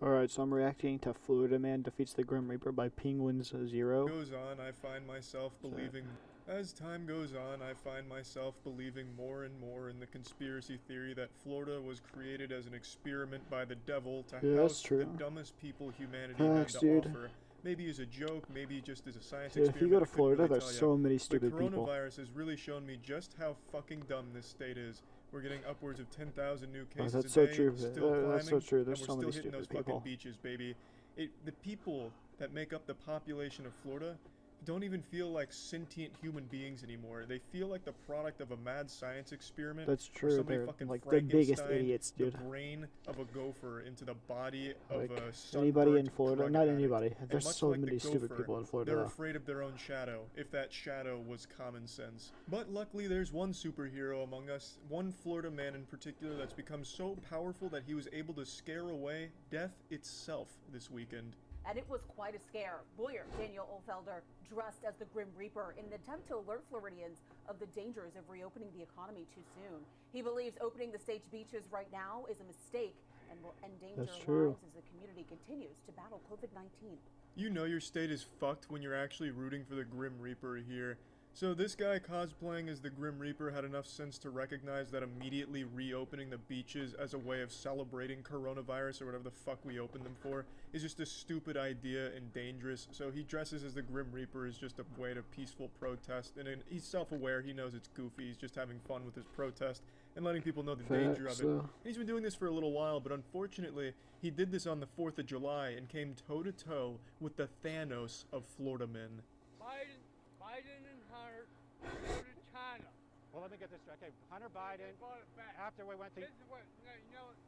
Alright, so I'm reacting to Florida Man defeats the Grim Reaper by Penguins 0. Goes on, I find myself believing. As time goes on, I find myself believing more and more in the conspiracy theory that Florida was created as an experiment by the devil to Yeah, that's house the true. dumbest people humanity Facts, had to dude. offer. Maybe as a joke, maybe just as a science Dude, experiment. if you go to I couldn't Florida, really there's tell ya. so many The stupid people. coronavirus has really shown me just how fucking dumb this state is. We're getting upwards of 10,000 new Oh, cases that's a so day, true. still climbing, That's so true. There's and so we're many still hitting those stupid fucking people. beaches, baby. The people that make up the population of Florida don't even feel like sentient human beings anymore. They feel like the product of a mad science experiment. That's where true. somebody They're fucking like the biggest Frankensteined idiots, the dude. brain of a gopher into the body of Like a anybody in sunburnt Florida, drug not addict. anybody. And There's much so like the many stupid gopher, people in Florida. they're Though. afraid of their own shadow, if that shadow was common sense. But luckily there's one superhero among us, one Florida man in particular that's become so powerful that he was able to scare away death itself this weekend. And it was quite a scare. Lawyer Daniel Ohlfelder dressed as the Grim Reaper in an attempt to alert Floridians of the dangers of reopening the economy too soon. He believes opening the state's beaches right now is a mistake and will endanger lives as the community continues to battle COVID-19. You know your state is fucked when you're actually rooting for the Grim Reaper here. So this guy cosplaying as the Grim Reaper had enough sense to recognize that immediately reopening the beaches as a way of celebrating coronavirus or whatever the fuck we opened them for is just a stupid idea and dangerous. So he dresses as the Grim Reaper as just a way to peaceful protest, and he's self-aware, he knows it's goofy, he's just having fun with his protest and letting people know the danger of it. And he's been doing this for a little while, but unfortunately he did this on the 4th of July and came toe-to-toe with the Thanos of Florida men. Biden and Hunter go to China. Well, let me get this straight. Okay, Hunter Biden, after we went to... This is what,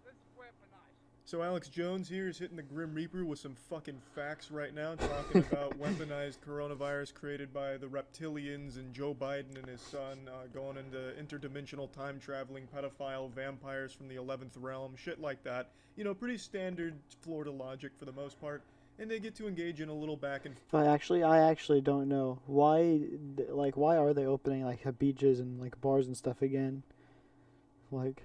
this is weaponized. So Alex Jones here is hitting the Grim Reaper with some fucking facts right now, talking about weaponized coronavirus created by the reptilians and Joe Biden and his son, going into interdimensional time-traveling pedophile vampires from the 11th realm, shit like that. You know, pretty standard Florida logic for the most part. And they get to engage in a little back and I actually don't know why. Like, why are they opening like beaches and like bars and stuff again? Like,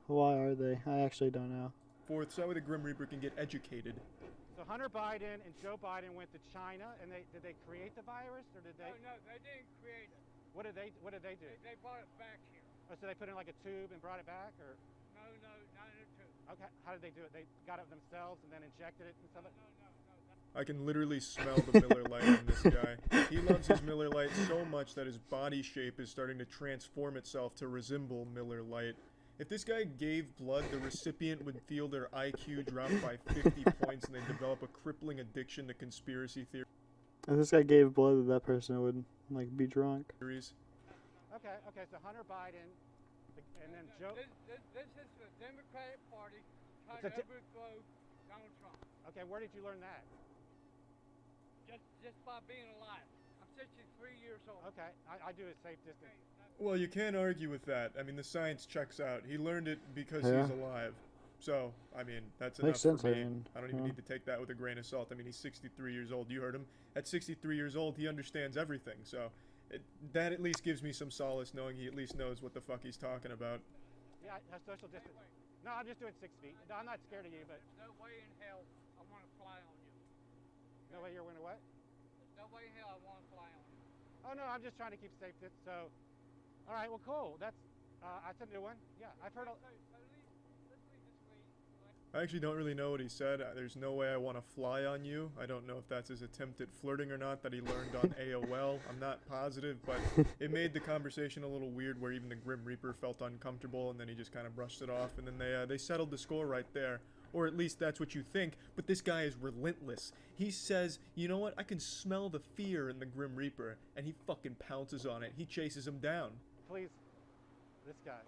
why are they? I actually don't know. forth, so that way the Grim Reaper can get educated. So Hunter Biden and Joe Biden went to China, and did they create the virus, or did they? No, they didn't create it. What did they do? They brought it back here. Oh, so they put it in like a tube and brought it back, or? No, not in a tube. Okay, how did they do it? They got it themselves and then injected it and stuff? No. I can literally smell the Miller Lite on this guy. He loves his Miller Lite so much that his body shape is starting to transform itself to resemble Miller Lite. If this guy gave blood, the recipient would feel their IQ drop by 50 points and they'd develop a crippling addiction to conspiracy theories. If this guy gave blood, that person would like be drunk. Okay, so Hunter Biden, and then Joe... This is the Democratic Party trying It's to overthrow Donald Trump. Okay, where did you learn that? Just by being alive. I'm 63 years old. Okay, I do a safe distance. Well, you can't argue with that. I mean, the science checks out. He learned it because Yeah. he's alive. So, I mean, that's Makes enough sense, for me. I mean, I don't even yeah. need to take that with a grain of salt. I mean, he's 63 years old. You heard him. At 63 years old, he understands everything. So, that at least gives me some solace knowing he at least knows what the fuck he's talking about. Yeah, social distance. No, I'm just doing 6 feet. No, I'm not scared of you, but... There's no way in hell I want to fly on you. No way you're going to what? There's no way in hell I want to fly on you. Oh, no, I'm just trying to keep safe. So, all right, well, cool. That's a new one. Yeah, I've heard... Let's leave this week. I actually don't really know what he said. There's no way I want to fly on you. I don't know if that's his attempt at flirting or not that he learned on AOL. I'm not positive, but it made the conversation a little weird where even the Grim Reaper felt uncomfortable and then he just kind of brushed it off and then they settled the score right there. Or at least that's what you think, but this guy is relentless. He says, you know what, I can smell the fear in the Grim Reaper, and he fucking pounces on it. He chases him down. Please, this guy.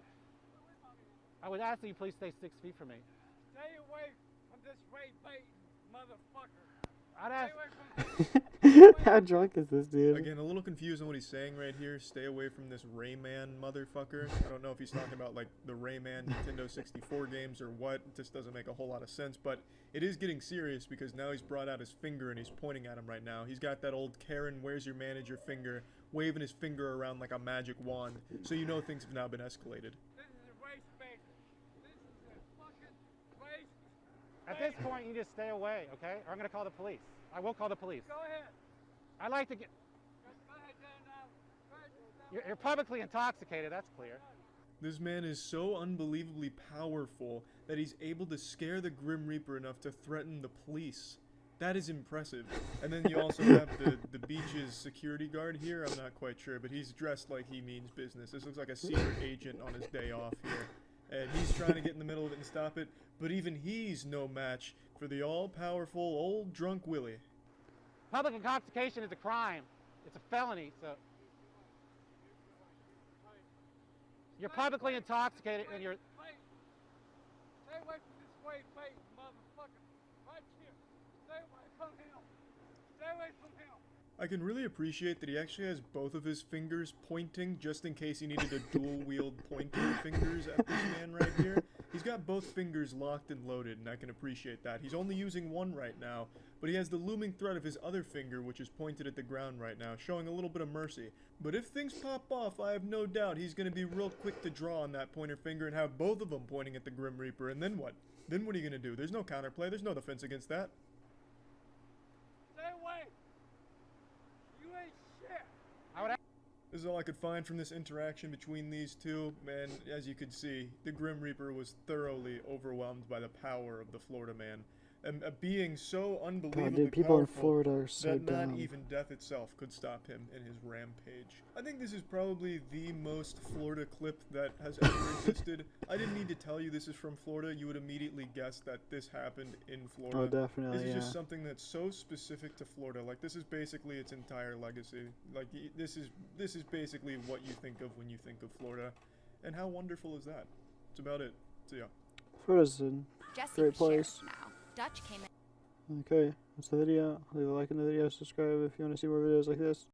I would ask that you please stay 6 feet from me. Stay away from this Ray bait, motherfucker. I'd Stay ask... away from How drunk is this dude? Again, a little confused on what he's saying right here. Stay away from this Rayman motherfucker. I don't know if he's talking about like the Rayman Nintendo 64 games or what. It just doesn't make a whole lot of sense, but it is getting serious because now he's brought out his finger and he's pointing at him right now. He's got that old Karen, where's your manager finger, waving his finger around like a magic wand. So you know things have now been escalated. This is a race bait. This is a fucking race At this point, you just stay away, okay? Or I'm going to call the police. I will call the police. Go ahead. I'd like to get... Go ahead, Dan. Go ahead. You're publicly intoxicated, that's clear. This man is so unbelievably powerful that he's able to scare the Grim Reaper enough to threaten the police. That is impressive. And then you also have the beach's security guard here. I'm not quite sure, but he's dressed like he means business. This looks like a secret agent on his day off here. And he's trying to get in the middle of it and stop it, but even he's no match for the all-powerful old drunk Willie. Public intoxication is a crime. It's a felony, so... You're publicly intoxicated and you're... Wait. Stay away from this way, mate, motherfucker. Right here. Stay away from him. Stay away from him. I can really appreciate that he actually has both of his fingers pointing just in case he needed to dual-wield pointer fingers at this man right here. He's got both fingers locked and loaded, and I can appreciate that. He's only using one right now, but he has the looming threat of his other finger, which is pointed at the ground right now, showing a little bit of mercy. But if things pop off, I have no doubt he's going to be real quick to draw on that pointer finger and have both of them pointing at the Grim Reaper, and then what? Then what are you going to do? There's no counterplay, there's no defense against that. Stay away. You ain't shit. I would This is all I could find from this interaction between these two, and as you could see, the Grim Reaper was thoroughly overwhelmed by the power of the Florida man. And a being so unbelievably God, dude, people in powerful Florida are so that not dumb. even death itself could stop him in his rampage. I think this is probably the most Florida clip that has ever existed. I didn't need to tell you this is from Florida. You would immediately guess that this happened in Florida. Oh, definitely, This is yeah. just something that's so specific to Florida. Like, this is basically its entire legacy. Like, this is basically what you think of when you think of Florida. And how wonderful is that? That's about it. See ya. Florida's a Jesse great was place. sheriff now. Dutch came in. Okay, that's the video. Leave a like in the video, subscribe if you want to see more videos like this.